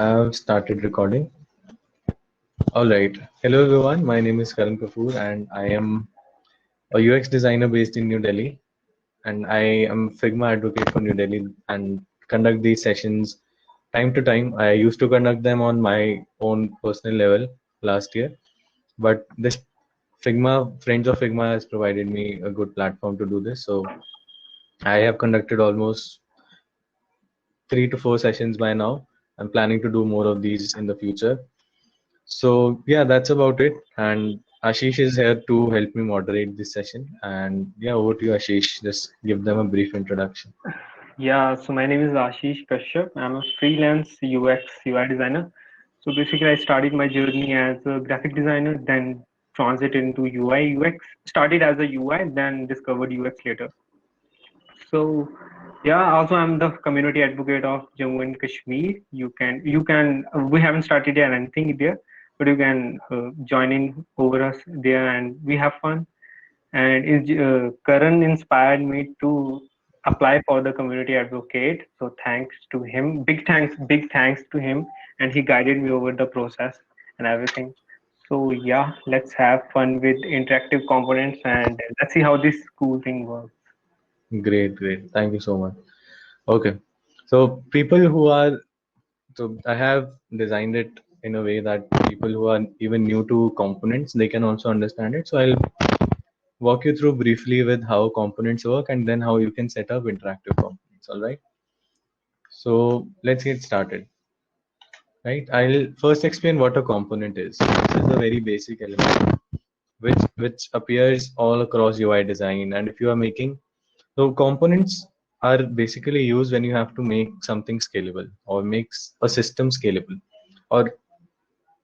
I've started recording. All right. Hello, everyone. My name is Karan Kapoor, and I am a UX designer based in New Delhi. And I am Figma advocate for New Delhi and conduct these sessions time to time. I used to conduct them on my own personal level last year, but this Friends of Figma has provided me a good platform to do this. So I have conducted almost 3 to 4 sessions by now. I'm planning to do more of these in the future. So yeah, that's about it. And Ashish is here to help me moderate this session. And yeah, over to you, Ashish. Just give them a brief introduction. Yeah, so my name is Ashish Kashyap. I'm a freelance UX UI designer. So basically, I started my journey as a graphic designer, then transited into UI UX. Started as a UI, then discovered UX later. So yeah, also I'm the community advocate of Jammu and Kashmir. We haven't started yet anything there, but you can join in over us there, and we have fun. And Karan inspired me to apply for the community advocate. So thanks to him, big thanks to him, and he guided me over the process and everything. So yeah, let's have fun with interactive components and let's see how this cool thing works. Great, great. Thank you so much. Okay. So people who are, so I have designed it in a way that people who are even new to components, they can also understand it. So I'll walk you through briefly with how components work and then how you can set up interactive components. All right. So let's get started. Right. I'll first explain what a component is. This is a very basic element which appears all across UI design. And if you are making, so components are basically used when you have to make something scalable or makes a system scalable or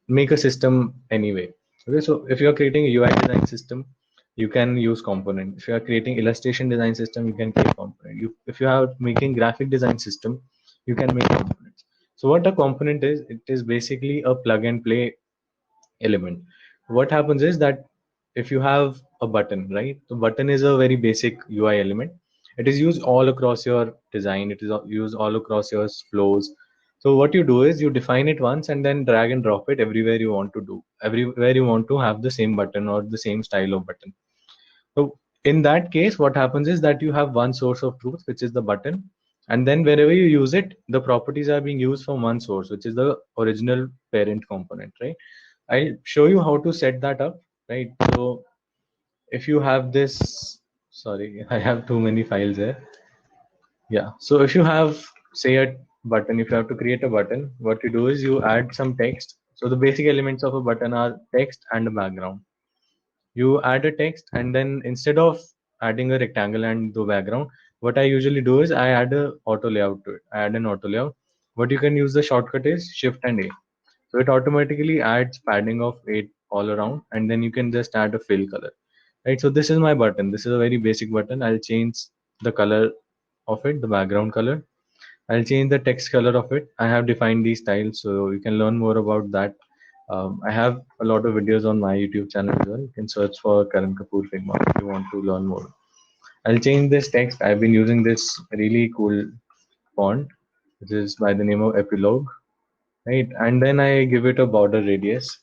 make a system anyway. Okay, so if you are creating a UI design system, you can use component. If you are creating illustration design system, you can create component. If you are making graphic design system, you can make components. So what a component is, it is basically a plug and play element. What happens is that if you have a button, right? The button is a very basic UI element. It is used all across your design. It is used all across your flows. So what you do is you define it once and then drag and drop it everywhere you want to do. Everywhere you want to have the same button or the same style of button. So in that case, what happens is that you have one source of truth, which is the button. And then wherever you use it, the properties are being used from one source, which is the original parent component, right? I'll show you how to set that up, right? So if you have this, sorry, I have too many files here. Yeah. So if you have, say, a button, if you have to create a button, what you do is you add some text. So the basic elements of a button are text and a background. You add a text, and then instead of adding a rectangle and the background, what I usually do is I add a auto layout to it. I add an auto layout. What you can use the shortcut is Shift and A. So it automatically adds padding of 8 all around, and then you can just add a fill color. Right. So this is my button. This is a very basic button. I'll change the color of it, the background color. I'll change the text color of it. I have defined these styles, so you can learn more about that. I have a lot of videos on my YouTube channel as well. You can search for Karan Kapoor Figma if you want to learn more. I'll change this text. I've been using this really cool font, which is by the name of Epilogue, right? And then I give it a border radius.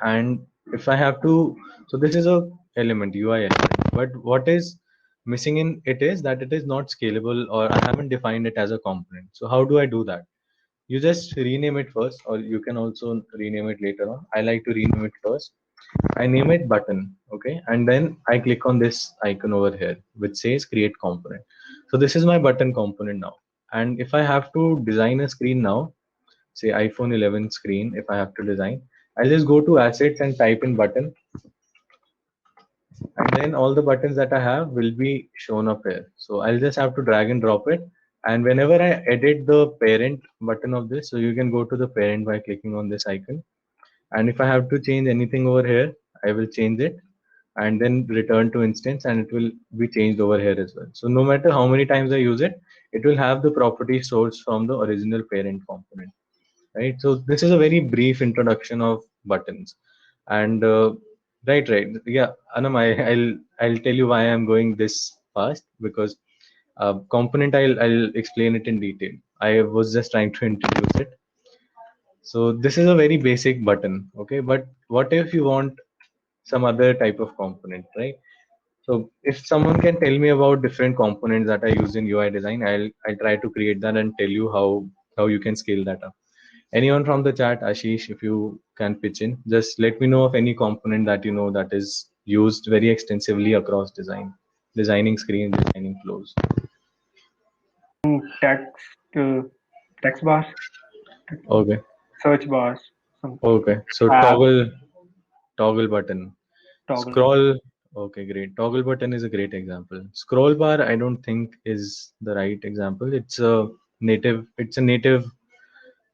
And if I have to, so this is a element, UI element, but what is missing in it is that it is not scalable or I haven't defined it as a component. So how do I do that? You just rename it first, or you can also rename it later on. I like to rename it first. I name it button, okay, and then I click on this icon over here which says create component. So this is my button component now. And if I have to design a screen now, say iPhone 11 screen, if I have to design, I'll just go to assets and type in button, and then all the buttons that I have will be shown up here. So I'll just have to drag and drop it. And whenever I edit the parent button of this, so you can go to the parent by clicking on this icon. And if I have to change anything over here, I will change it and then return to instance and it will be changed over here as well. So no matter how many times I use it, it will have the property source from the original parent component, right? So this is a very brief introduction of buttons. And right, yeah, Anam, I'll tell you why I'm going this fast, because component I'll explain it in detail. I was just trying to introduce it. So this is a very basic button, okay? But what if you want some other type of component, right? So if someone can tell me about different components that I use in UI design, I'll try to create that and tell you how you can scale that up. Anyone from the chat, Ashish, if you can pitch in, just let me know of any component that you know that is used very extensively across designing screen, designing flows. Text, text bars, Okay, search bars, some okay. So tab, toggle button, toggle button. scroll. Okay, great. Toggle button is a great example. Scroll bar, I don't think is the right example. It's a native,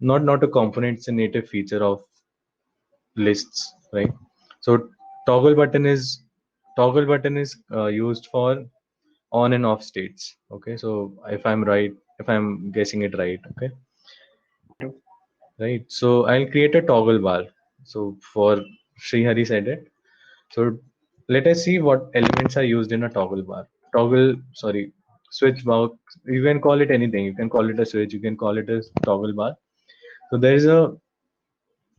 not a component. It's a native feature of lists, right? So toggle button is used for on and off states. Okay, so if I'm guessing it right, okay, right. So I'll create a toggle bar. So for Srihari said it. So let us see what elements are used in a toggle bar. Switch bar. You can call it anything. You can call it a switch. You can call it a toggle bar. So there is a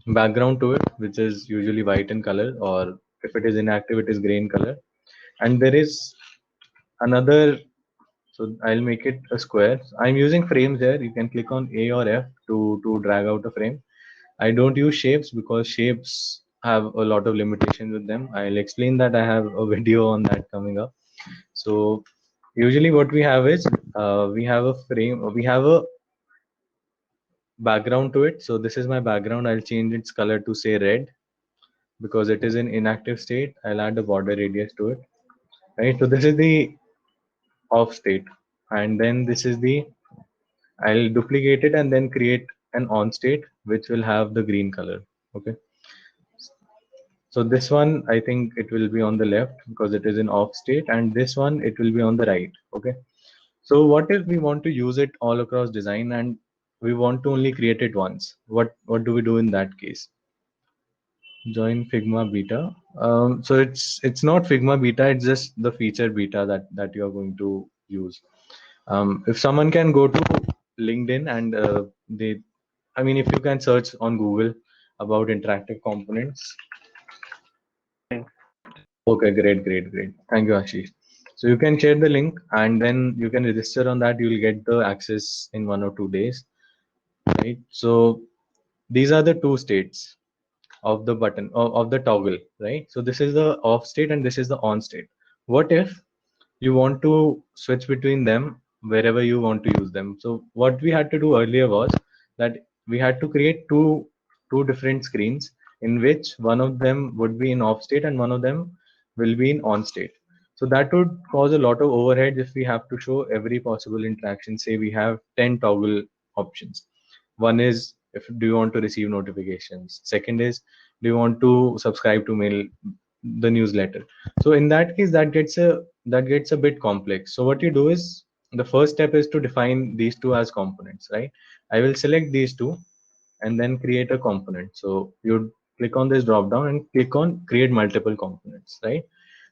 background to it, which is usually white in color, or if it is inactive, it is gray in color. And there is another, so I'll make it a square. I'm using frames here. You can click on A or F to drag out a frame. I don't use shapes because shapes have a lot of limitations with them. I'll explain that. I have a video on that coming up. So usually what we have is we have a frame, we have a background to it. So this is my background. I'll change its color to say red because it is in inactive state. I'll add a border radius to it. Right. So this is the off state, and then this is the, I'll duplicate it and then create an on state which will have the green color. Okay. So this one, I think it will be on the left because it is in off state, and this one it will be on the right. Okay. So what if we want to use it all across design and we want to only create it once? What do we do in that case? Join Figma beta. So it's not Figma beta. It's just the feature beta that you are going to use. If someone can go to LinkedIn and I mean, if you can search on Google about interactive components. Okay, great. Thank you, Ashish. So you can share the link and then you can register on that. You'll get the access in 1 or 2 days, right? So these are the two states of the button of the toggle, right? So this is the off state and this is the on state. What if you want to switch between them wherever you want to use them? So what we had to do earlier was that we had to create two different screens in which one of them would be in off state and one of them will be in on state. So that would cause a lot of overhead if we have to show every possible interaction. Say we have 10 toggle options. One is, if do you want to receive notifications? Second is, do you want to subscribe to mail the newsletter? So in that case, that gets a bit complex. So what you do is, the first step is to define these two as components, right? I will select these two and then create a component. So you click on this drop down and click on create multiple components, right?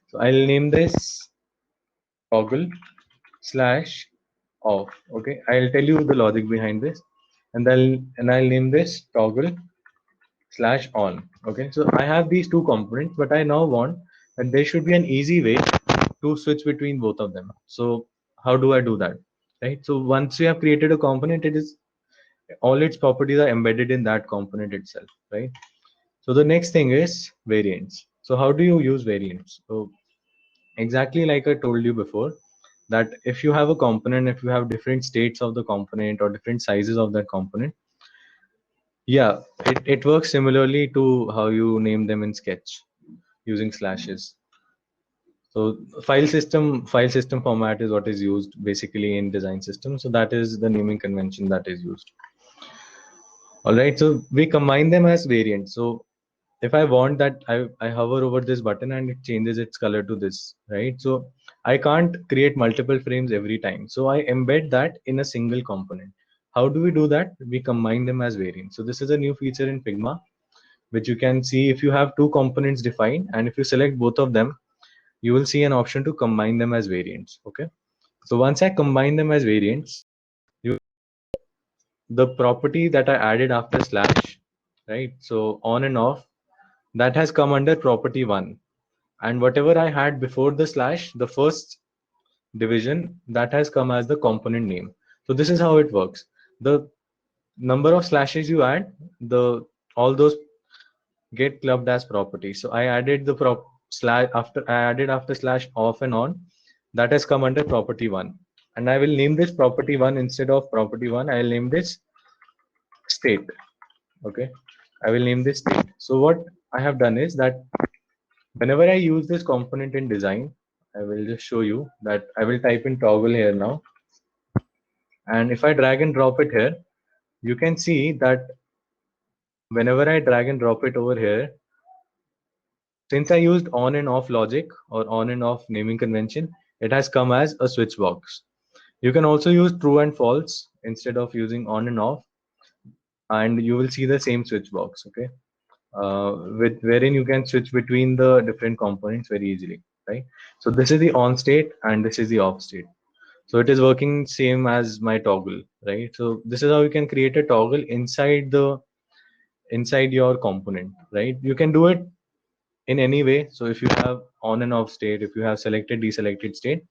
So I'll name this toggle slash off. Okay, I'll tell you the logic behind this, and I'll name this toggle slash on. Okay, so I have these two components, but I now want that there should be an easy way to switch between both of them. So how do I do that? Right. So once you have created a component, it is all its properties are embedded in that component itself, right? So the next thing is variants. So how do you use variants? So exactly like I told you before, that if you have a component, if you have different states of the component or different sizes of that component, yeah, it works similarly to how you name them in Sketch using slashes. So file system format is what is used basically in design system. So that is the naming convention that is used. All right, so we combine them as variants. So if I want that, I hover over this button and it changes its color to this, right? So I can't create multiple frames every time. So I embed that in a single component. How do we do that? We combine them as variants. So this is a new feature in Figma, which you can see if you have two components defined, and if you select both of them, you will see an option to combine them as variants. Okay. So once I combine them as variants, the property that I added after slash right? So on and off, that has come under property one. And whatever I had before the slash, the first division, that has come as the component name. So this is how it works. The number of slashes you add, the all those get clubbed as properties. So I added the prop slash after I added after slash off and on. That has come under property one. And I will name this property one instead of property one. I'll name this state. Okay. I will name this state. So what I have done is that whenever I use this component in design, I will just show you that I will type in toggle here now. And if I drag and drop it here, you can see that whenever I drag and drop it over here, since I used on and off logic or on and off naming convention, it has come as a switch box. You can also use true and false instead of using on and off, and you will see the same switch box. Okay, with wherein you can switch between the different components very easily, right? So this is the on state and this is the off state. So it is working same as my toggle, right? So this is how you can create a toggle inside your component, right? You can do it in any way. So if you have on and off state, if you have selected deselected state,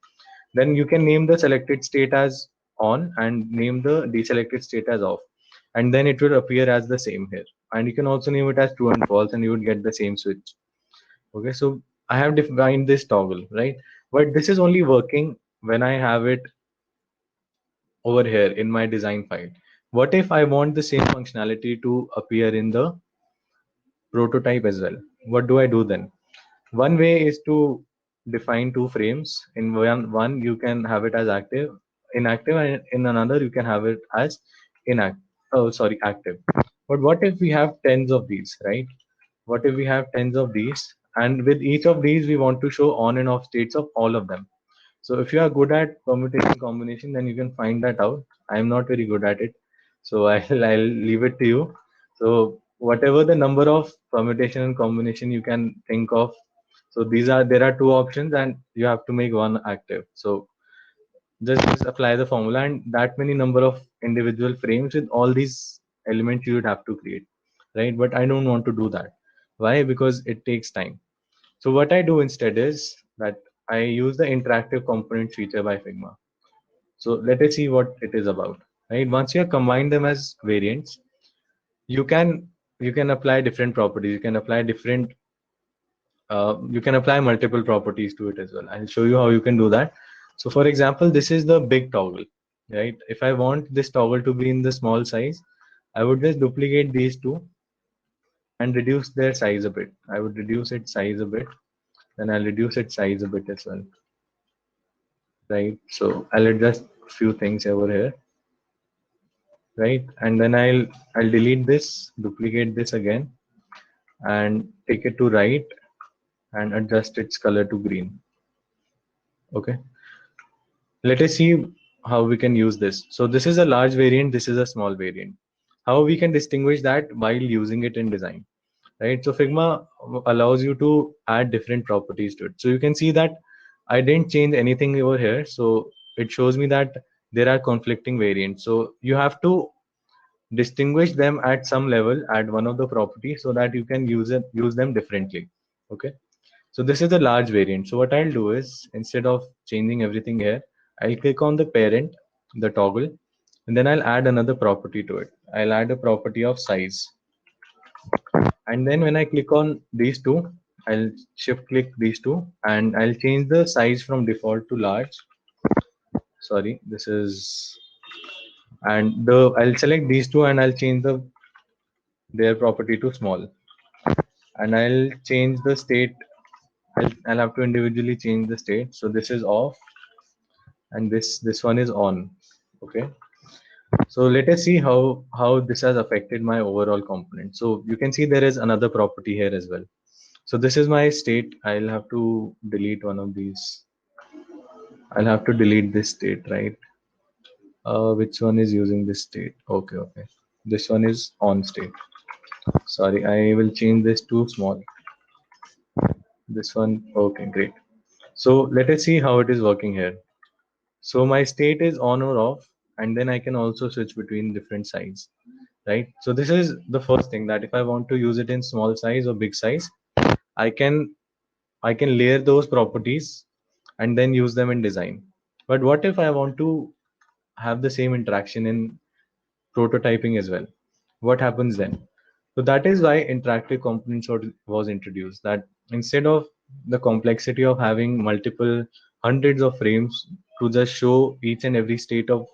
then you can name the selected state as on and name the deselected state as off, and then it will appear as the same here. And you can also name it as true and false, and you would get the same switch. Okay, so I have defined this toggle, right? But this is only working when I have it over here in my design file. What if I want the same functionality to appear in the prototype as well? What do I do then? One way is to define two frames. In one you can have it as inactive, and in another you can have it as inactive. Oh, sorry, active. But what if we have tens of these, right? What if we have tens of these, and with each of these we want to show on and off states of all of them? So if you are good at permutation combination, then you can find that out. I am not very good at it, so I'll leave it to you. So whatever the number of permutation and combination you can think of, so there are two options, and you have to make one active. So just apply the formula, and that many number of individual frames with all these elements you would have to create, right? But I don't want to do that. Why? Because it takes time. So what I do instead is that I use the interactive component feature by Figma. So let us see what it is about. Right? Once you have combined them as variants, you can apply different properties. You can apply multiple properties to it as well. I'll show you how you can do that. So for example, this is the big toggle, right? If I want this toggle to be in the small size, I would just duplicate these two and reduce their size a bit. I would reduce its size a bit, then I'll reduce its size a bit as well. Right, so I'll adjust a few things over here, right? And then I'll delete this, duplicate this again, and take it to right and adjust its color to green. Okay, let us see how we can use this. So this is a large variant, this is a small variant. How we can distinguish that while using it in design, right? So Figma allows you to add different properties to it. So you can see that I didn't change anything over here. So it shows me that there are conflicting variants. So you have to distinguish them at some level at one of the properties so that you can use them differently. Okay. So this is the large variant. So what I'll do is, instead of changing everything here, I'll click on the parent, the toggle, and then I'll add another property to it. I'll add a property of size. And then when I click on these two, I'll shift click these two, and I'll change the size from default to large. Sorry, this is, and I'll select these two and I'll change their property to small, and I'll change the state. I'll have to individually change the state. So this is off, and this one is on. Okay. So let us see how this has affected my overall component. So you can see there is another property here as well. So this is my state. I'll have to delete one of these. I'll have to delete this state, right? Which one is using this state? Okay, okay. This one is on state. Sorry, I will change this to small. This one, okay, great. So let us see how it is working here. So my state is on or off, and then I can also switch between different sides, right? So this is the first thing, that if I want to use it in small size or big size, I can layer those properties and then use them in design. But what if I want to have the same interaction in prototyping as well? What happens then? So that is why interactive components was introduced. That instead of the complexity of having multiple hundreds of frames to just show each and every state of,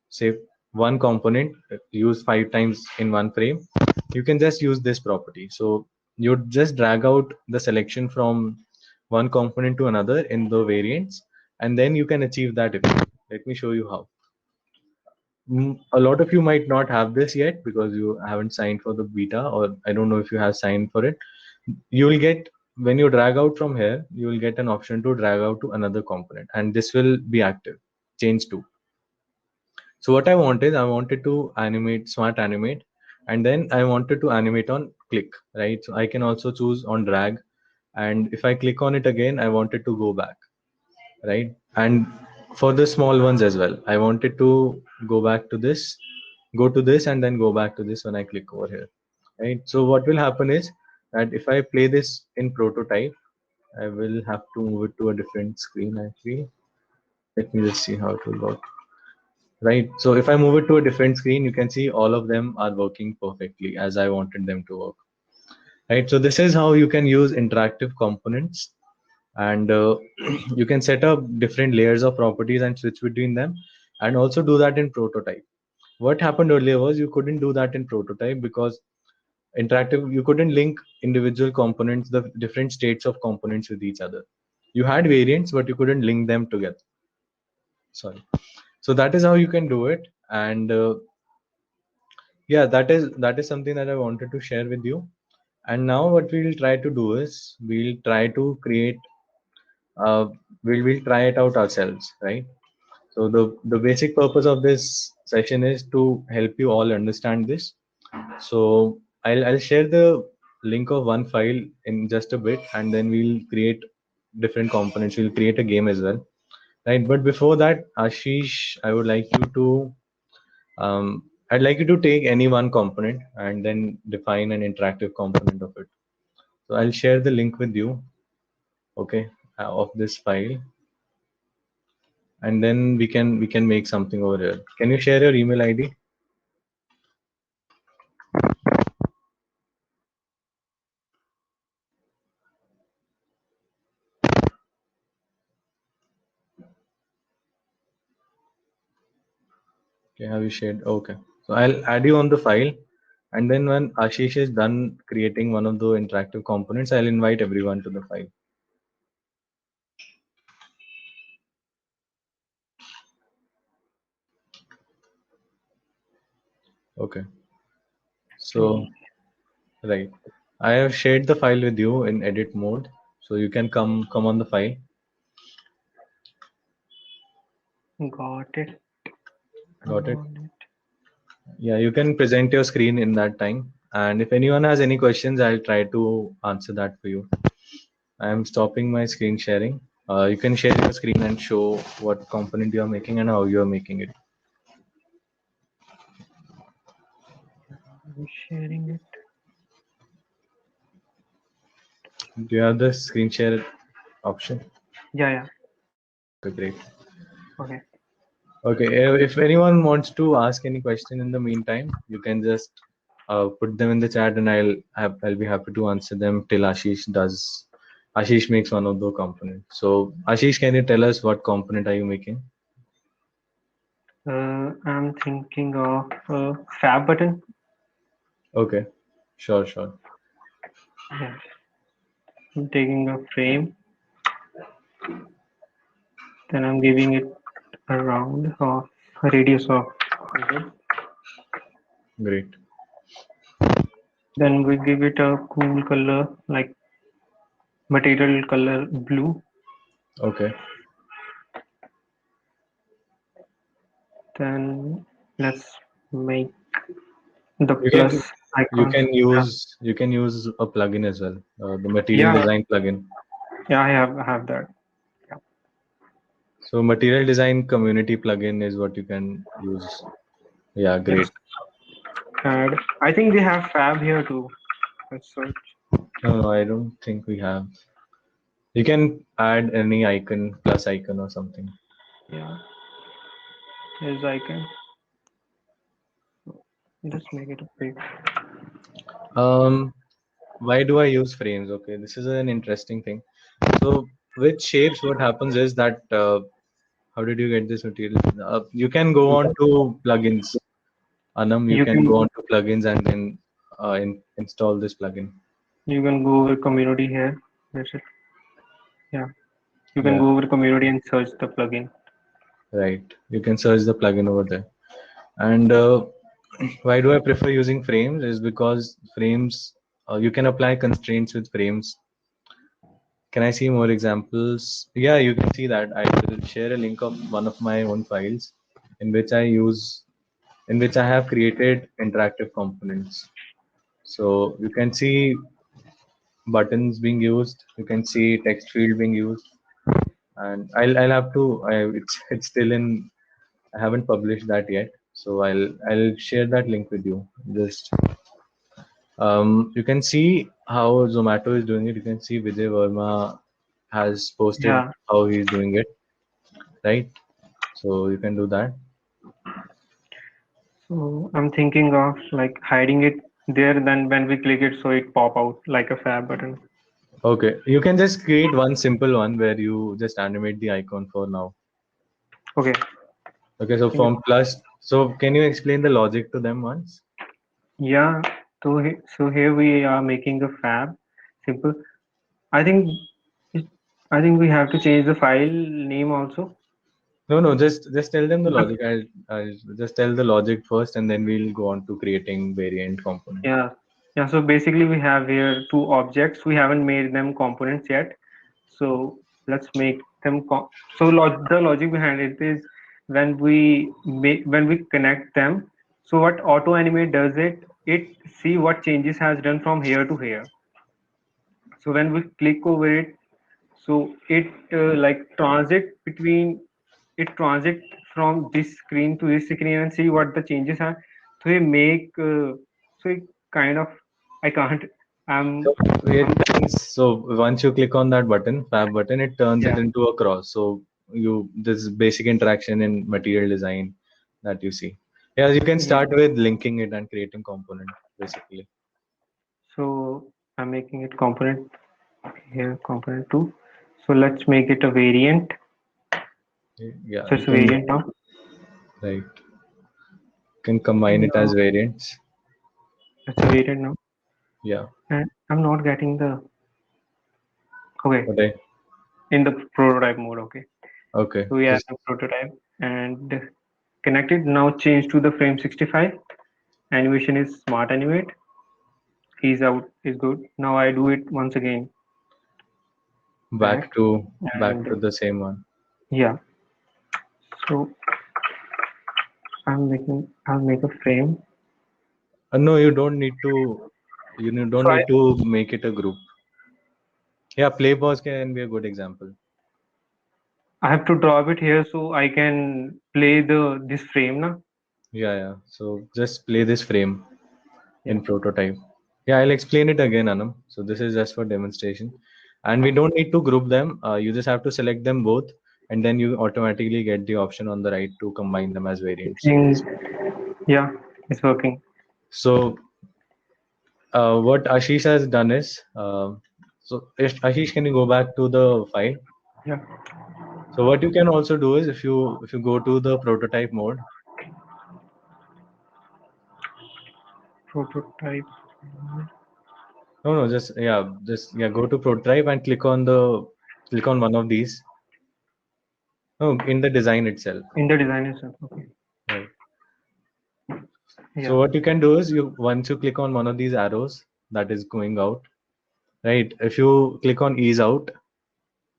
say, one component used 5 times in one frame, you can just use this property. So you just drag out the selection from one component to another in the variants, and then you can achieve that effect. Let me show you how. A lot of you might not have this yet because you haven't signed for the beta, or I don't know if you have signed for it. You will get, when you drag out from here, you will get an option to drag out to another component, and this will be active, change to. So what I want is, I wanted to animate, smart animate, and then I wanted to animate on click, right? So I can also choose on drag, and if I click on it again, I wanted to go back, right? And for the small ones as well, I wanted to go back to this, go to this, and then go back to this when I click over here, right? So what will happen is that if I play this in prototype, I will have to move it to a different screen actually. Let me just see how it will work. Right. So if I move it to a different screen, you can see all of them are working perfectly as I wanted them to work. Right. So this is how you can use interactive components, and you can set up different layers of properties and switch between them, and also do that in prototype. What happened earlier was you couldn't do that in prototype because interactive, you couldn't link individual components, the different states of components with each other. You had variants, but you couldn't link them together. Sorry. So that is how you can do it. And yeah, that is something that I wanted to share with you. And now what we'll try to do is, we'll try to create, uh, we'll try it out ourselves, right? So the basic purpose of this session is to help you all understand this. So I'll share the link of one file in just a bit, and then we'll create different components. We'll create a game as well, right? But before that, Ashish, I would like you to, I'd like you to take any one component and then define an interactive component of it. So I'll share the link with you, okay, of this file, and then we can make something over here. Can you share your email ID? Okay, have you shared? Okay, so I'll add you on the file, and then when Ashish is done creating one of the interactive components, I'll invite everyone to the file. Okay, so right, I have shared the file with you in edit mode, so you can come on the file. Got it. Got it? On it. Yeah, you can present your screen in that time. And if anyone has any questions, I'll try to answer that for you. I am stopping my screen sharing. You can share your screen and show what component you are making and how you are making it. I'm sharing it. Do you have the screen share option? Yeah. Okay, great. Okay. Okay, if anyone wants to ask any question in the meantime, you can just put them in the chat, and I'll be happy to answer them till Ashish does. Ashish makes one of the components. So Ashish, can you tell us what component are you making? I'm thinking of a fab button. Okay, sure. Yeah. I'm taking a frame, then I'm giving it a round of a radius of 100. Great. Then we give it a cool color like material color blue. Okay. Then let's make the You plus can you icon. can use you can use a plugin as well, the material Yeah, design plugin. yeah, I have that. Yeah. So material design community plugin is what you can use. Yeah, Yes. great. Add. I think they have Fab here too. Let's search. No, I don't think we have. You can add any icon, plus icon or something. Yeah, here's icon. Just make it a big. Um, why do I use frames? Okay, this is an interesting thing. So with shapes, what happens is that how did you get this material? You can go on to plugins. Anam, you You can go can on to plugins and then install this plugin. you can go over community here. That's it. Yeah, you can Yeah, go over community and search the plugin. right. You can search the plugin over there. And why do I prefer using frames? Is because frames you can apply constraints with frames. Can I see more examples? Yeah, you can see that. I will share a link of one of my own files in which in which I have created interactive components. So you can see buttons being used. You can see text field being used, and I'll have to. It's still in. I haven't published that yet, so I'll share that link with you. Just you can see how Zomato is doing it. You can see Vijay Verma has posted Yeah. how he's doing it, right? So you can do that. So I'm thinking of like hiding it there. Then when we click it, so it pop out like a Fab button. Okay, you can just create one simple one where you just animate the icon for now. Okay. Okay, so from plus, so can you explain the logic to them once? Yeah. So here we are making a Fab. Simple. I think it- I think we have to change the file name also. No, no, just tell them the But logic. I'll just tell the logic first, and then we'll go on to creating variant component. yeah, yeah. So basically, we have here two objects. We haven't made them components yet. So let's make them. The logic behind it is when we connect them. So what auto animate does it see what changes has done from here to here. So when we click over it, so it like transit from this screen to this screen and see what the changes are. So it make so it kind of I can't So it I'm turns, so once you click on that button, Fab button, it turns it yeah. into a cross. So you this basic interaction in material design that you see. Yeah, you can Yeah. start with linking it and creating component basically. So I'm making it component here, component two. So let's make it a variant. Yeah, So you it's a can variant now. right. Can combine it as Now variants. it's a variant now. Yeah. And I'm not getting the okay Okay. in the prototype mode. Okay. Okay. So we have Just the prototype and connected. Now change to the frame 65. Animation is smart animate. He's out is good. Now I do it once again. Back back and to the same one. yeah. So I'll make a frame. No, you don't need to. So Don't need to make it a group. Yeah, play pause can be a good example. I have to draw it here so I can play the this frame now. Yeah, yeah. So just play this frame Yeah. in prototype. Yeah, I'll explain it again, Anam. So this is just for demonstration. And we don't need to group them. You just have to select them both, and then you automatically get the option on the right to combine them as I variants. think yeah, it's working. So what Ashish has done is, Ashish, can you go back to the file? Yeah. So what you can also do is if you go to the prototype mode, Prototype. no, no, just yeah, go to prototype and click on one of these. No, in the design itself, In the design itself. Okay. right? So Yeah. what you can do is you once you click on one of these arrows that is going out, right? If you click on ease out,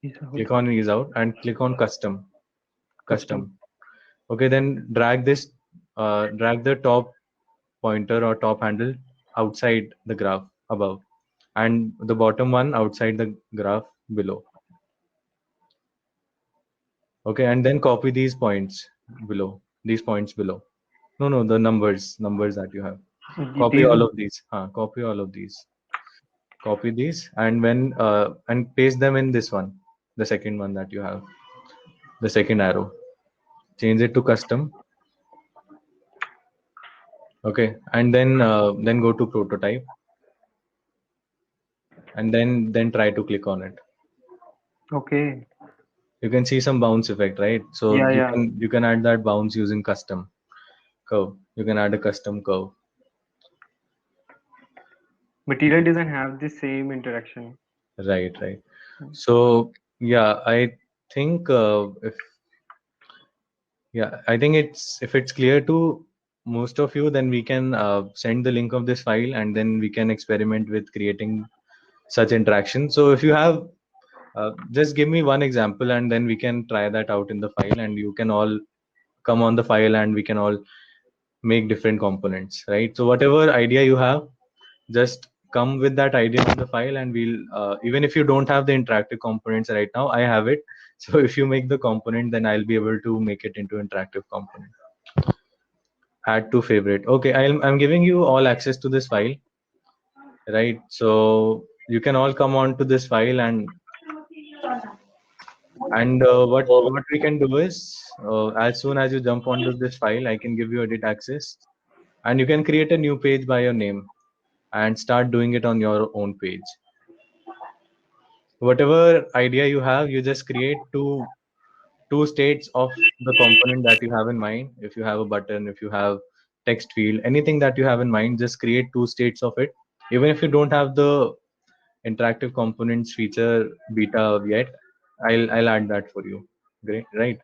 Is out. click on ease out and click on Custom. custom. Okay, then drag the top pointer or top handle outside the graph above, and the bottom one outside the graph below. Okay, and then copy these points below. These points below. No, no, the numbers that you have. Copy all of these. Copy all of these. Copy these, and when and paste them in this one, the second one that you have, the second arrow. Change it to custom. Okay, and then go to prototype, and then try to click on it. Okay. You can see some bounce effect, right? So Yeah, you yeah. can add that bounce using custom curve. You can add a custom curve. Material design have the same interaction. Right, right. So yeah, I think if yeah, I think it's if it's clear to most of you, then we can send the link of this file, and then we can experiment with creating such interaction. So if you have, just give me one example, and then we can try that out in the file, and you can all come on the file, and we can all make different components, right? So whatever idea you have, just come with that idea in the file, and we'll even if you don't have the interactive components right now, I have it. So if you make the component, then I'll be able to make it into interactive component. Add to favorite. Okay, I'm giving you all access to this file, right? So you can all come on to this file, and what we can do is, as soon as you jump onto this file, I can give you edit access, and you can create a new page by your name and start doing it on your own page. Whatever idea you have, you just create two states of the component that you have in mind. If you have a button, if you have text field, anything that you have in mind, just create two states of it. Even if you don't have the interactive components feature beta yet, I'll add that for you. Great, right?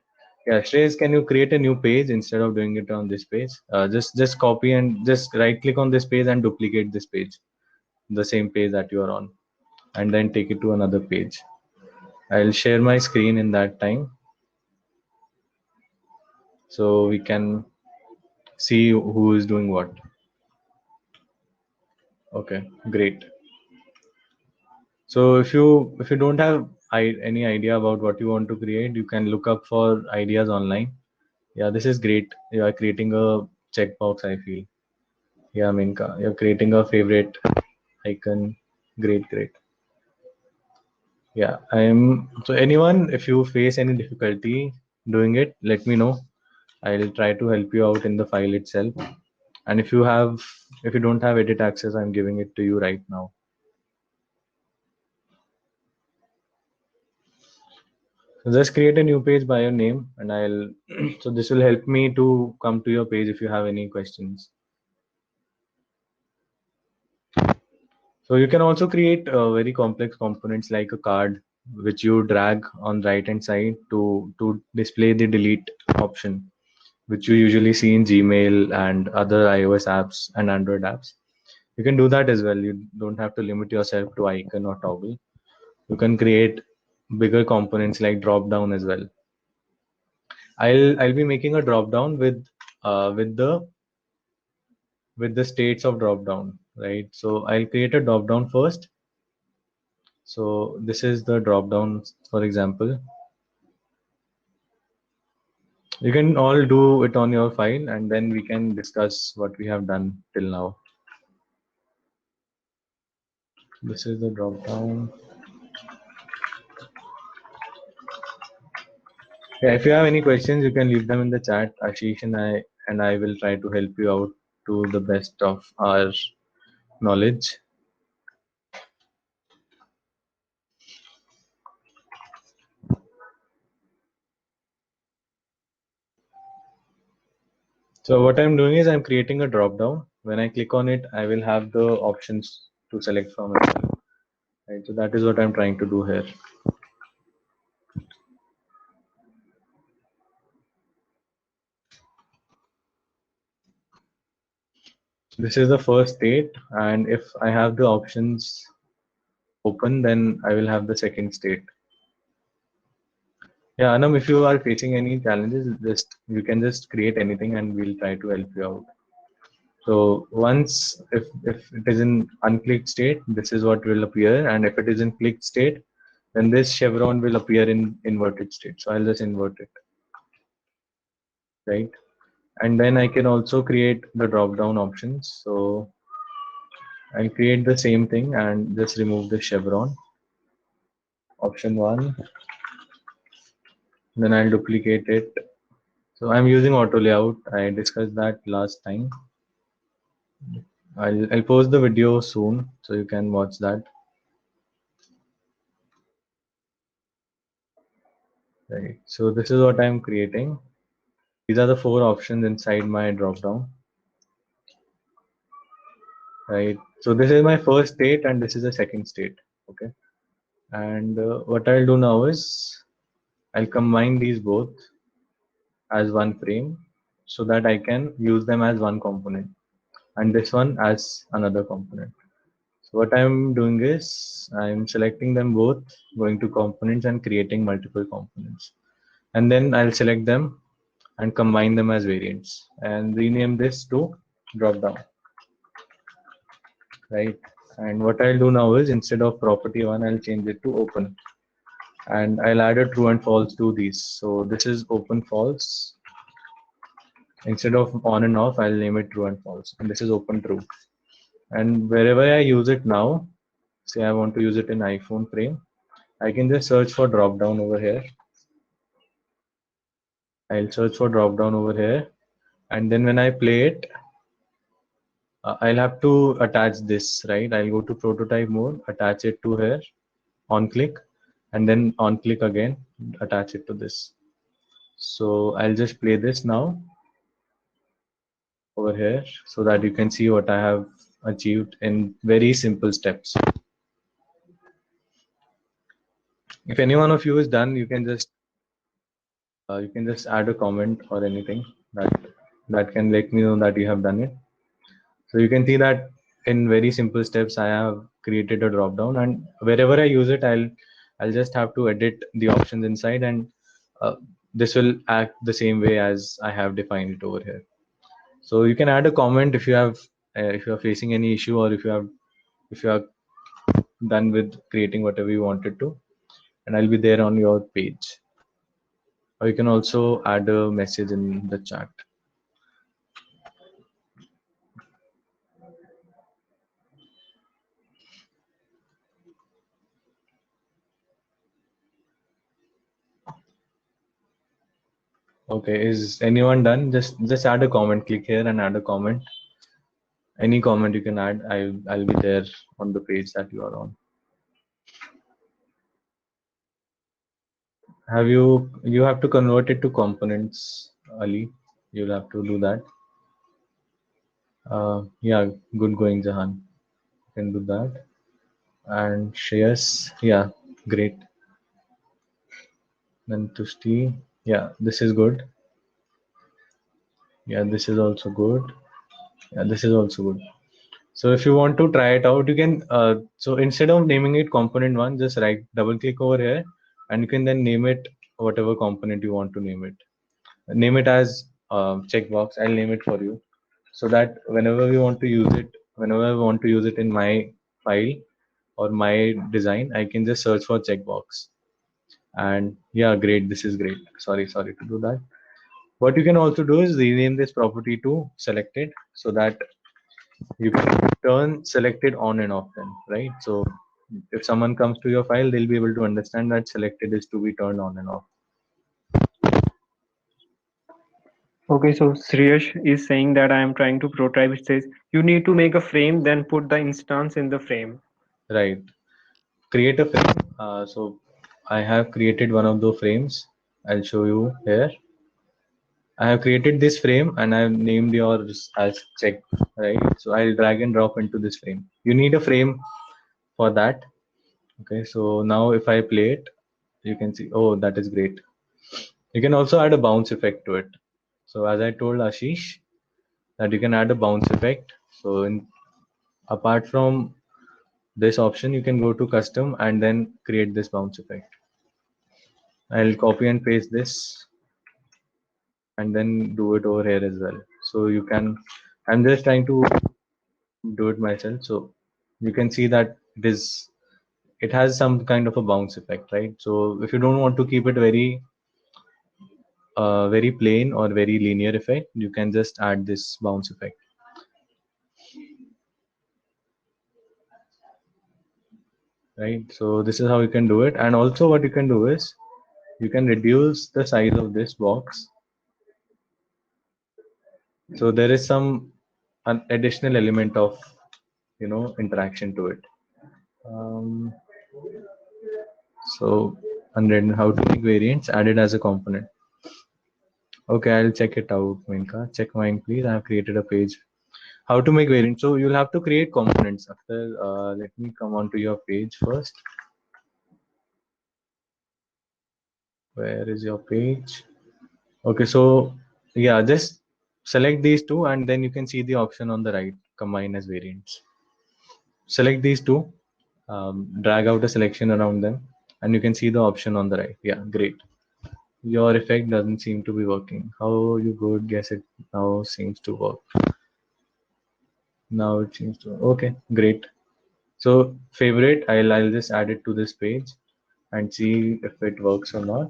Yeah, Shreyas, can you create a new page instead of doing it on this page? Just copy and just right click on this page and duplicate this page, the same page that you are on, and then take it to another page. I'll share my screen in that time, so we can see who is doing what. Okay, great. So if you don't have any idea about what you want to create, you can look up for ideas online. Yeah, this is great. You are creating a checkbox, I feel. Yeah, Minka, you're creating a favorite icon. Great, great. Yeah, I'm so anyone, if you face any difficulty doing it, let me know. I'll try to help you out in the file itself. And if you don't have edit access, I'm giving it to you right now. So just create a new page by your name, and I'll so this will help me to come to your page if you have any questions. So you can also create very complex components like a card, which you drag on right hand side to display the delete option, which you usually see in Gmail and other iOS apps and Android apps. You can do that as well. You don't have to limit yourself to icon or toggle. You can create bigger components like drop down as well. I'll be making a drop down with the states of drop down, right? So I'll create a drop down first. So this is the drop down, for example. You can all do it on your file, and then we can discuss what we have done till now. This is the drop down. Yeah, if you have any questions, you can leave them in the chat. Ashish and I will try to help you out to the best of our knowledge. So what I'm doing is I'm creating a drop down. When I click on it, I will have the options to select from as well. Right, so that is what I'm trying to do here. This is the first state, and if I have the options open, then I will have the second state. Yeah, Anam, if you are facing any challenges, just you can just create anything and we'll try to help you out. So once if it is in unclicked state, this is what will appear, and if it is in clicked state, then this chevron will appear in inverted state. So I'll just invert it, right? And then I can also create the drop down options. So I'll create the same thing and just remove the chevron. Option 1, then I'll duplicate it. So I'm using auto layout. I discussed that last time. I'll post the video soon so you can watch that. Right. So this is what I'm creating. These are the 4 options inside my drop down. Right. So this is my first state and this is the second state. Okay. And what I'll do now is I'll combine these both as one frame so that I can use them as one component and this one as another component. So what I'm doing is I'm selecting them both, going to components and creating multiple components. And then I'll select them and combine them as variants and rename this to drop down. Right. And what I'll do now is instead of property 1, I'll change it to open. And I'll add a true and false to these. So this is open false. Instead of on and off, I'll name it true and false. And this is open true. And wherever I use it now, say I want to use it in iPhone frame, I can just search for drop down over here. I'll search for drop down over here. And then when I play it, I'll have to attach this, right? I'll go to prototype mode, attach it to here, on click, and then on click again, attach it to this. So I'll just play this now over here so that you can see what I have achieved in very simple steps. If any one of you is done, you can just add a comment or anything that can let me know that you have done it. So you can see that in very simple steps I have created a drop down, and wherever I use it, I'll just have to edit the options inside, and this will act the same way as I have defined it over here. So you can add a comment if you have if you are facing any issue, or if you are done with creating whatever you wanted to, and I'll be there on your page. Or you can also add a message in the chat. Okay, is anyone done? Just add a comment. Click here and add a comment. Any comment you can add. I'll be there on the page that you are on. You have to convert it to components, Ali. You'll have to do that. Yeah, good going, Jahan. You can do that. And Shreyas, yeah, great. Then Tushti, yeah, this is good. Yeah, this is also good. Yeah, this is also good. So if you want to try it out, you can. So instead of naming it component 1, just double click over here, and you can then name it whatever component you want to name it. Name it as checkbox. I'll name it for you, so that whenever we want to use it, whenever I want to use it in my file or my design, I can just search for checkbox. And yeah, great. This is great. Sorry to do that. What you can also do is rename this property to selected, so that you can turn selected on and off then, right? So if someone comes to your file, they'll be able to understand that selected is to be turned on and off. Okay, so Sriyash is saying that I am trying to prototype. It says you need to make a frame, then put the instance in the frame. Right. Create a frame. So I have created one of the frames. I'll show you here. I have created this frame and I've named yours as check, right? So I'll drag and drop into this frame. You need a frame for that. Okay, so now if I play it, you can see, oh, that is great. You can also add a bounce effect to it. So as I told Ashish, that you can add a bounce effect. So apart from this option, you can go to custom and then create this bounce effect. I'll copy and paste this and then do it over here as well. So you can, I'm just trying to do it myself. So you can see that it has some kind of a bounce effect, right? So if you don't want to keep it very very plain or very linear effect, you can just add this bounce effect. Right, so this is how you can do it. And also what you can do is you can reduce the size of this box, so there is some an additional element of interaction to it. So 100, how to make variants added as a component. Okay, I'll check it out, Minka. Check mine, please. I have created a page. How to make variants. So you'll have to create components. After, let me come on to your page first. Where is your page? Okay, so yeah, just select these two, and then you can see the option on the right, combine as variants. Select these two, drag out a selection around them, and you can see the option on the right. Yeah, great. Your effect doesn't seem to be working. How you good? Guess it now seems to work. Now it seems to. Okay, great. So favorite, I'll just add it to this page and see if it works or not.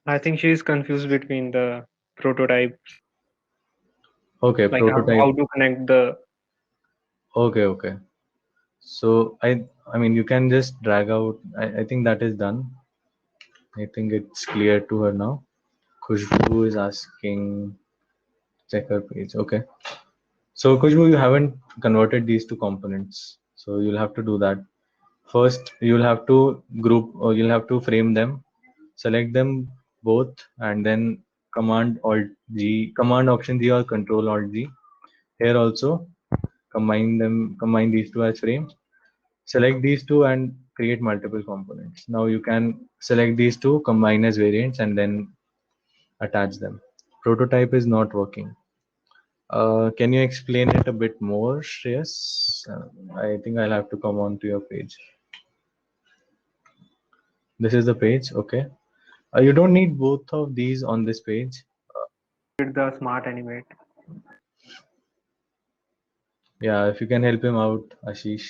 I think she is confused between the prototype, Okay, like prototype. how to connect the. Okay, okay. So I mean you can just drag out. I think that is done. I think it's clear to her now. Khushbu is asking check her page. Okay. So Khushbu, you haven't converted these two components. So you'll have to do that. First, you'll have to group or you'll have to frame them, select them both, and then Command Alt G, Command Option G or Control Alt G. Here also combine these two as frame. Select these two and create multiple components. Now you can select these two, combine as variants, and then attach them. Prototype is not working. Can you explain it a bit more, Shreyas? I think I'll have to come on to your page. This is the page, okay. You don't need both of these on this page. With the smart animate. Yeah, if you can help him out, Ashish.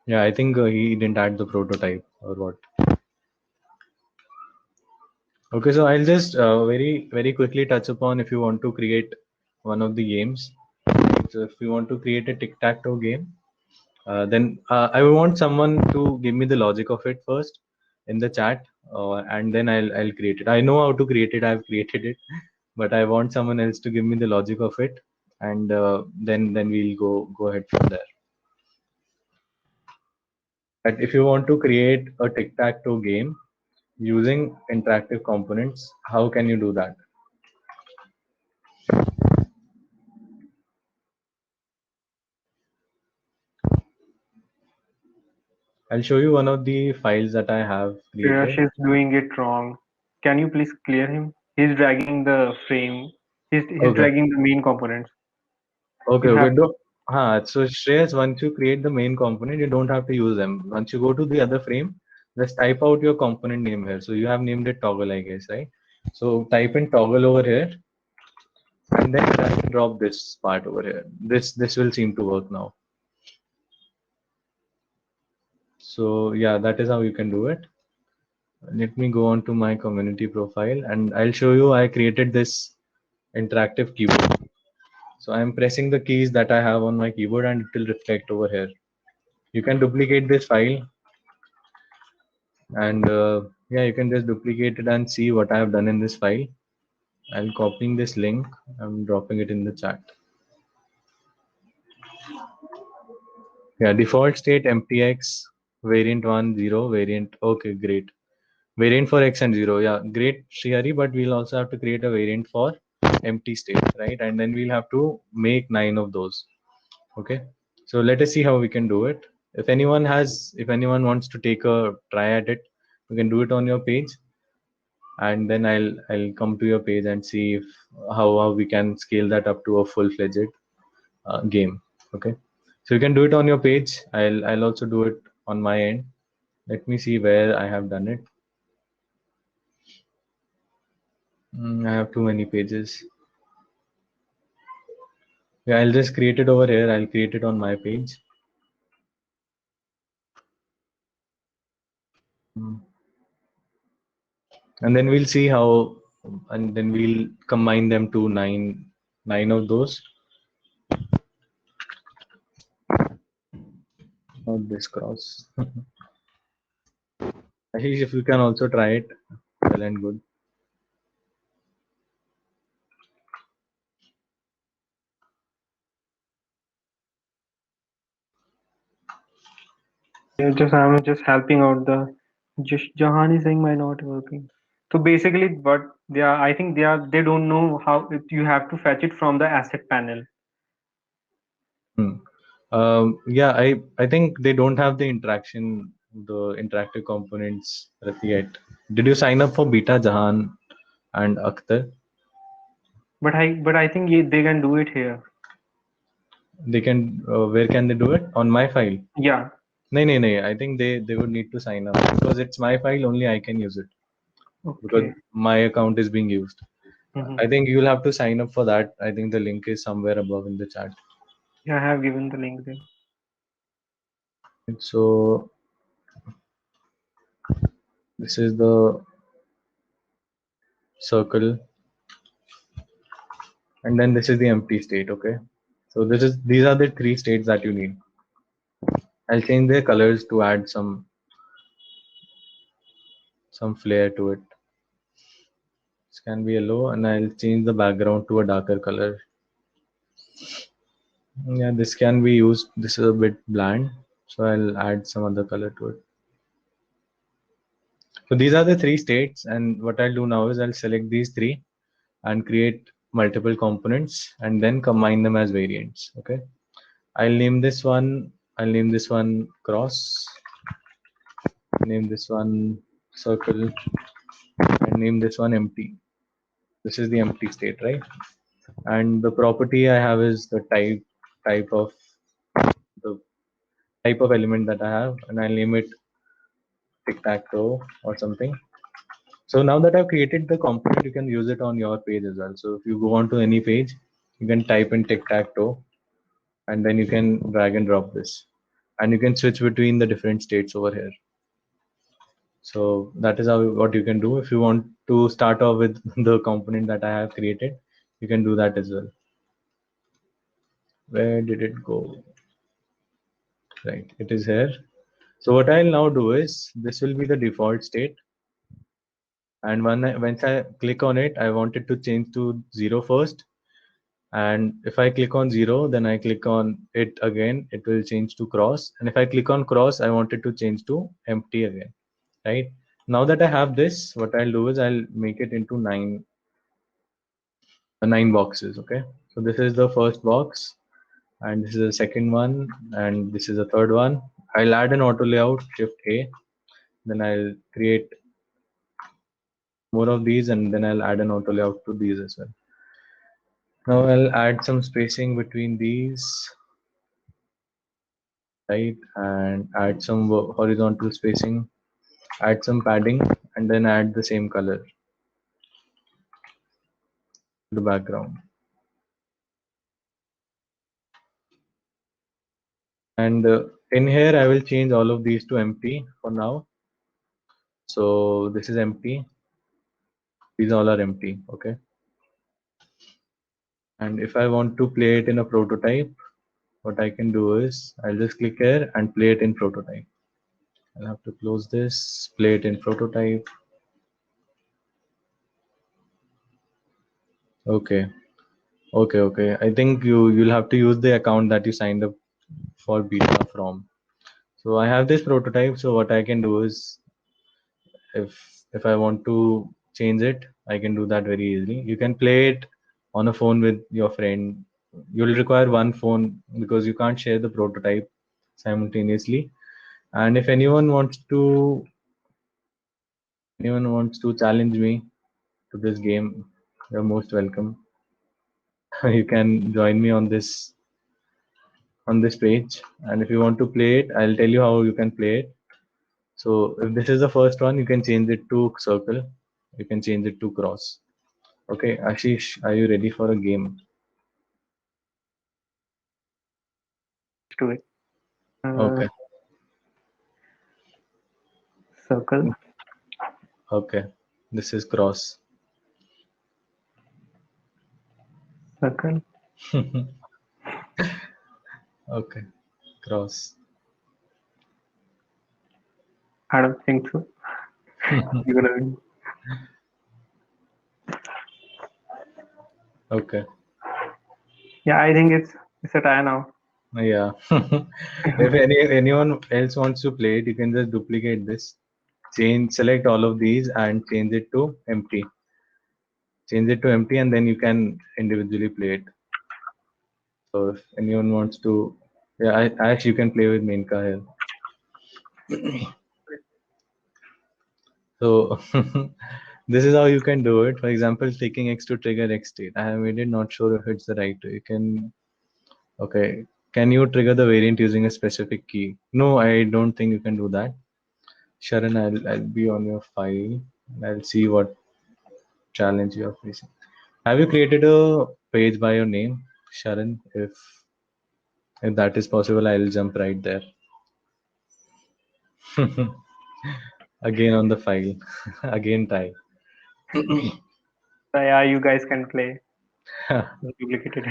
Yeah, I think he didn't add the prototype or what. Okay, so I'll just very quickly touch upon if you want to create one of the games. So if you want to create a tic-tac-toe game, then I want someone to give me the logic of it first in the chat, and then I'll create it. I know how to create it. I've created it, but I want someone else to give me the logic of it, and then we'll go ahead from there. But if you want to create a tic-tac-toe game using interactive components, how can you do that? I'll show you one of the files that I have Shreyash created. is doing it wrong. Can you please clear him? He's dragging the frame. He's Okay. dragging the main components. Okay, You have okay. So Shreyas, once you create the main component, you don't have to use them. Once you go to the other frame, just type out your component name here. So you have named it toggle, I guess, right? So type in toggle over here, and then drag and drop this part over here. This will seem to work now. So yeah, that is how you can do it. Let me go on to my community profile, and I'll show you. I created this interactive keyboard. So I'm pressing the keys that I have on my keyboard, and it will reflect over here. You can duplicate this file, and yeah, you can just duplicate it and see what I have done in this file. I'm copying this link. I'm dropping it in the chat. Yeah, default state MTX variant 1 0 variant. Okay, great. Variant for X and 0. Yeah, great, Shrihari. But we'll also have to create a variant for empty state, right? And then we'll have to make 9 of those. Okay. So let us see how we can do it. If anyone wants to take a try at it, you can do it on your page, and then I'll come to your page and see if how we can scale that up to a full-fledged game. Okay, so you can do it on your page. I'll also do it on my end. Let me see where I have done it. I have too many pages. Yeah, I'll just create it over here. I'll create it on my page. Mm. And then we'll see how, and then we'll combine them to nine of those. Not this cross. Ashish, if you can also try it, well and good. I'm just helping out the just Jahan is saying my not working. So basically what they are, I think they don't know how you have to fetch it from the asset panel. Hmm. Yeah, I think they don't have the interactive components yet. Did you sign up for Beta, Jahan and Akhtar? But I think they can do it here. They can. Where can they do it? On my file. Yeah. No. I think they would need to sign up because it's my file. Only I can use it because Okay. my account is being used. Hmm. I think you'll have to sign up for that. I think the link is somewhere above in the chat. Yeah, I have given the link there. So this is the circle, and then this is the empty state. Okay. So these are the three states that you need. I'll change their colors to add some flair to it. This can be yellow, and I'll change the background to a darker color. Yeah, this can be used. This is a bit bland, so I'll add some other color to it. So these are the three states, and what I'll do now is I'll select these three and create multiple components and then combine them as variants. Okay, I'll name this one. I'll name this one cross. Name this one circle, and name this one empty. This is the empty state, right? And the property I have is the type of the type of element that I have, and I'll name it tic-tac-toe or something. So now that I've created the component, you can use it on your page as well. So if you go on to any page, you can type in tic-tac-toe, and then you can drag and drop this, and you can switch between the different states over here. So that is how what you can do. If you want to start off with the component that I have created, you can do that as well. Where did it go? Right, it is here. So what I'll now do is this will be the default state, and once I click on it, I want it to change to 0 first, and if I click on 0, then I click on it again, it will change to cross, and if I click on cross, I want it to change to empty again, right? Now that I have this, what I'll do is I'll make it into nine boxes. Okay, so this is the first box, and this is the second one, and this is the third one. I'll add an auto layout, shift A, then I'll create more of these, and then I'll add an auto layout to these as well. Now I'll add some spacing between these, right, and add some horizontal spacing, add some padding, and then add the same color to the background. And in here, I will change all of these to empty for now. So this is empty. These all are empty. Okay. And if I want to play it in a prototype, what I can do is I'll just click here and play it in prototype. I'll have to close this, play it in prototype. Okay. Okay. I think you'll have to use the account that you signed up for beta from. So I have this prototype. So what I can do is if I want to change it, I can do that very easily. You can play it on a phone with your friend. You'll require one phone because you can't share the prototype simultaneously. And if anyone wants to challenge me to this game, you're most welcome. You can join me on this page, and if you want to play it, I'll tell you how you can play it. So if this is the first one, you can change it to circle, you can change it to cross. Okay, Ashish, are you ready for a game? To it. Uh, Okay. Circle. Okay, this is cross. Circle. Okay, cross. I don't think so. You're gonna. Okay, Yeah, I think it's a tie now. yeah. If anyone else wants to play it, you can just duplicate this. Select all of these and change it to empty. Change it to empty, and then you can individually play it. So if anyone wants to, yeah, Ash, you can play with Menka here. So this is how you can do it. For example, taking X to trigger X state. I have made it, not sure if it's the right way. You can, okay. Can you trigger the variant using a specific key? No, I don't think you can do that. Sharon, I'll be on your file. I'll see what challenge you are facing. Have you created a page by your name, Sharon? If that is possible, I'll jump right there. Again on the file. Again tie. So yeah, you guys can play. Duplicated.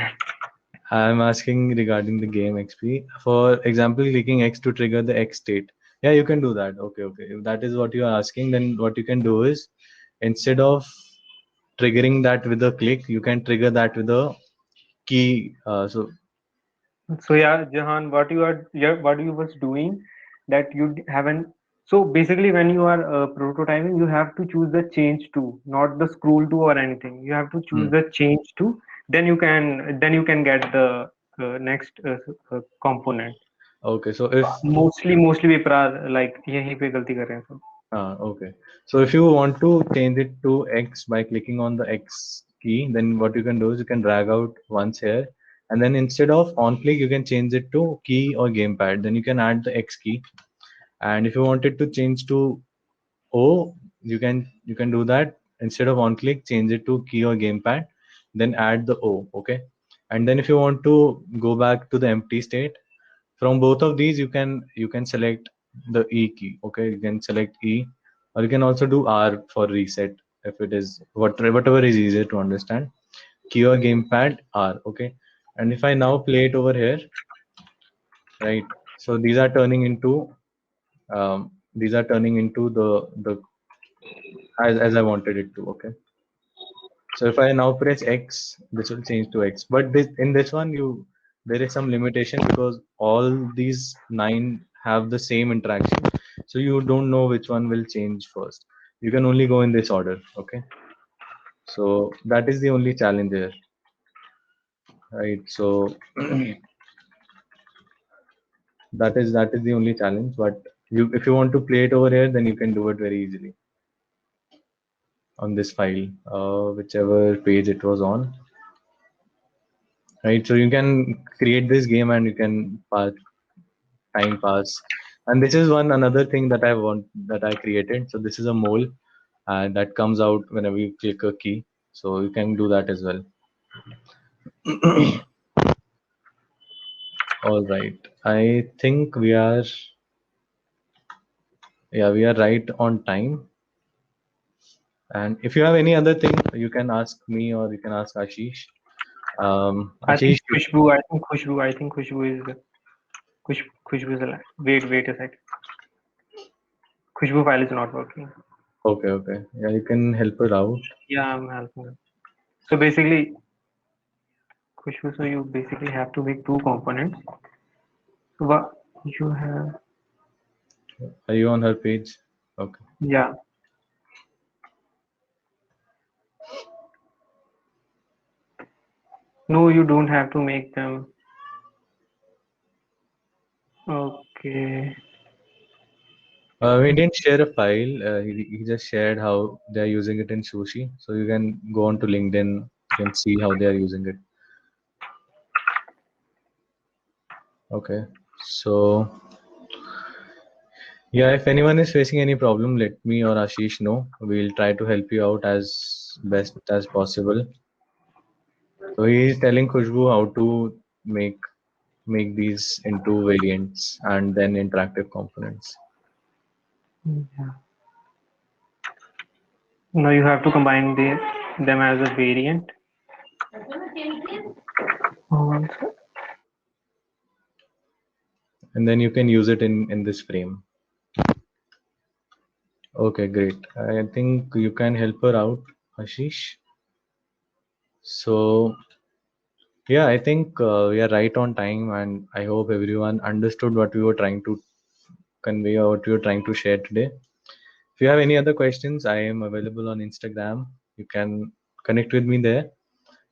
I'm asking regarding the game XP. For example, clicking X to trigger the X state. Yeah, you can do that. Okay, okay. If that is what you are asking, then what you can do is instead of triggering that with a click, you can trigger that with a key. So yeah, Jahan, what you was doing that haven't. So basically, when you are prototyping, you have to choose the change to, not the scroll to or anything. You have to choose Hmm. the change to. Then you can get the next component. Okay, so if Mostly people are like यहीं पे गलती कर रहे हैं सब. okay, so if you want to change it to X by clicking on the X key, then what you can do is you can drag out once here, and then instead of on click, you can change it to key or gamepad. Then you can add the X key, and if you want it to change to O, you can do that. Instead of on click, change it to key or gamepad, then add the O. Okay, and then if you want to go back to the empty state, from both of these you can select the E key. Okay, you can select E, or you can also do R for reset if it is whatever is easier to understand. Key or gamepad R. Okay, and if I now play it over here, right? So these are turning into the as I wanted it to. Okay, so if I now press X, this will change to X. But in this one, there is some limitation because all these 9 have the same interaction. So you don't know which one will change first. You can only go in this order. Okay. So that is the only challenge here. Right. So that is the only challenge. But if you want to play it over here, then you can do it very easily on this file, whichever page it was on. Right. So you can create this game and you can time pass. And this is one another thing that I created. So this is a mole that comes out whenever you click a key. So you can do that as well. All right. I think we are right on time. And if you have any other thing, you can ask me or you can ask Ashish. I think Ashish, Khushbu. Khushbu is alive. Wait a sec. Khushbu file is not working. okay, okay. Yeah, you can help her out. Yeah, I'm helping her. So basically, Khushbu, so you basically have to make two components. So what you have, Are you on her page? Okay. yeah. No, you don't have to make them. Okay. We didn't share a file. He just shared how they're using it in Sushi. So you can go on to LinkedIn. You can see how they are using it. Okay. So yeah, if anyone is facing any problem, let me or Ashish know. We'll try to help you out as best as possible. So he is telling Khushbu how to make these into variants and then interactive components. Yeah. Now you have to combine them as a variant. One sec. And then you can use it in this frame. Okay, great. I think you can help her out, Ashish. So yeah, I think we are right on time, and I hope everyone understood what we were trying to convey or what we were trying to share today. If you have any other questions, I am available on Instagram. You can connect with me there.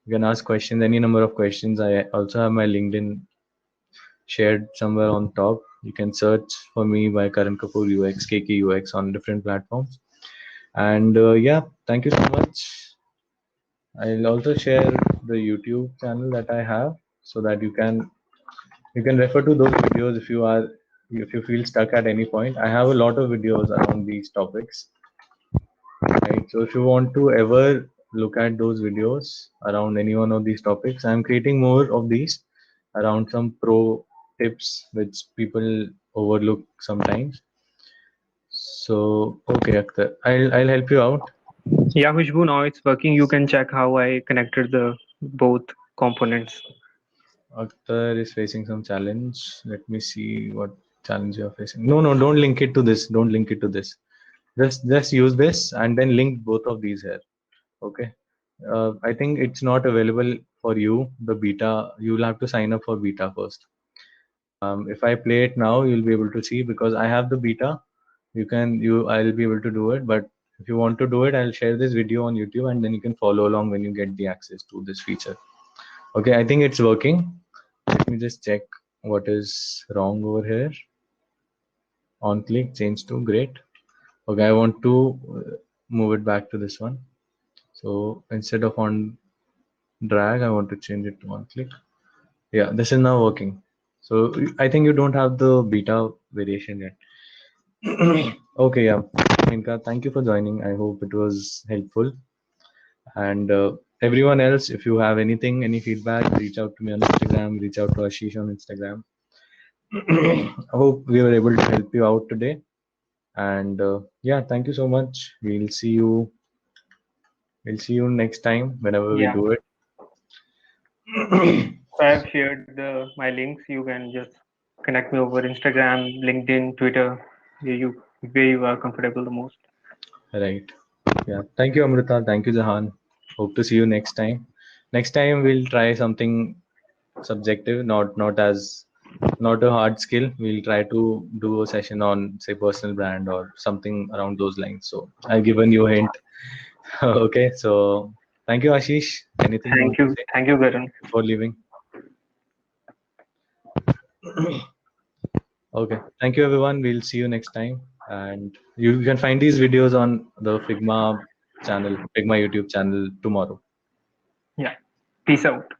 You can ask questions, any number of questions. I also have my LinkedIn shared somewhere on top. You can search for me by Karan Kapoor UX, KK UX on different platforms. And yeah, thank you so much. I'll also share the YouTube channel that I have so that you can refer to those videos if you feel stuck at any point. I have a lot of videos around these topics, right? So if you want to ever look at those videos around any one of these topics, I'm creating more of these around some pro tips which people overlook sometimes. So okay, Akhtar, I'll help you out. Yeah, Khushbu, now it's working. You can check how I connected the both components. Akhtar is facing some challenge. Let me see what challenge you're facing. No, no, don't link it to this. Don't link it to this. Just use this and then link both of these here. Okay. I think it's not available for you. The beta, you'll have to sign up for beta first. If I play it now, you'll be able to see because I have the beta. I'll be able to do it. But if you want to do it, I'll share this video on YouTube and then you can follow along when you get the access to this feature. Okay, I think it's working. Let me just check what is wrong over here. On click, change to, great. Okay, I want to move it back to this one. So instead of on drag, I want to change it to one click. Yeah, this is now working. So I think you don't have the beta variation yet. Okay, yeah. Minka, thank you for joining. I hope it was helpful. And everyone else, if you have anything, any feedback, reach out to me on Instagram, reach out to Ashish on Instagram. I hope we were able to help you out today. And yeah, thank you so much. We'll see you next time whenever we Yeah. do it. So I've shared my links. You can just connect me over Instagram, LinkedIn, Twitter, where you are comfortable the most. Right. Yeah. Thank you, Amrita. Thank you, Jahan. Hope to see you next time. Next time we'll try something subjective, not a hard skill. We'll try to do a session on, say, personal brand or something around those lines. So I've given you a hint. Okay. So thank you, Ashish. Anything you want to say Thank you, Garan. before leaving? Okay. Thank you, everyone. We'll see you next time. And you can find these videos on the Figma YouTube channel tomorrow. Yeah. Peace out.